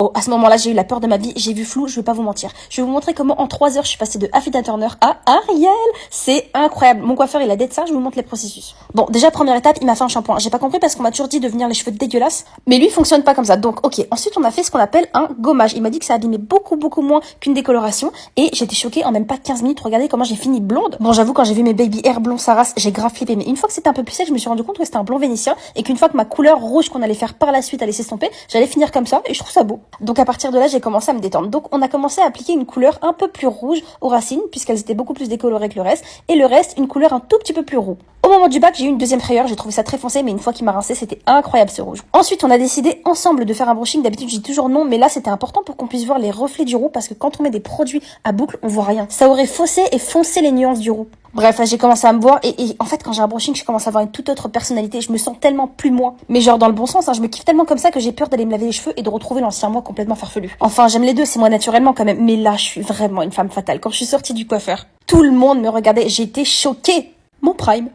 Oh, à ce moment-là, j'ai eu la peur de ma vie, j'ai vu flou, je vais pas vous mentir. Je vais vous montrer comment en 3 heures, je suis passée de Affida Turner à Ariel. C'est incroyable. Mon coiffeur, il a d'être ça, je vous montre les processus. Bon, déjà, première étape, il m'a fait un shampoing. J'ai pas compris parce qu'on m'a toujours dit de venir les cheveux dégueulasses. Mais lui, il fonctionne pas comme ça. Donc, ok. Ensuite, on a fait ce qu'on appelle un gommage. Il m'a dit que ça abîmait beaucoup moins qu'une décoloration. Et j'étais choquée en même pas 15 minutes. Regardez comment j'ai fini blonde. Bon, j'avoue, quand j'ai vu mes baby hair blond Saras, j'ai grave flippé. Mais une fois que c'était un peu plus sec, je me suis rendu compte que c'était un blond vénitien. Et qu'une fois que ma couleur rouge qu'on allait faire par la suite allait s'estomper, j'allais finir comme ça. Et je trouve ça beau. Donc, à partir de là, j'ai commencé à me détendre. Donc on a commencé à appliquer une couleur un peu plus rouge aux racines puisqu'elles étaient beaucoup plus décolorées que le reste et le reste une couleur un tout petit peu plus roux. Au moment du bac, j'ai eu une deuxième frayeur, j'ai trouvé ça très foncé mais une fois qu'il m'a rincé, c'était incroyable ce rouge. Ensuite, on a décidé ensemble de faire un brushing. D'habitude, je dis toujours non, mais là c'était important pour qu'on puisse voir les reflets du roux parce que quand on met des produits à boucle, on voit rien. Ça aurait faussé et foncé les nuances du roux. Bref, là, j'ai commencé à me voir et en fait, quand j'ai un brushing, je commence à avoir une toute autre personnalité. Je me sens tellement plus moi. Mais genre dans le bon sens, hein, je me kiffe tellement comme ça que j'ai peur d'aller me laver les cheveux et de retrouver l'ancien moi complètement farfelu. Enfin, j'aime les deux, c'est moi naturellement quand même. Mais là, je suis vraiment une femme fatale. Quand je suis sortie du coiffeur, tout le monde me regardait. J'étais choquée. Mon prime.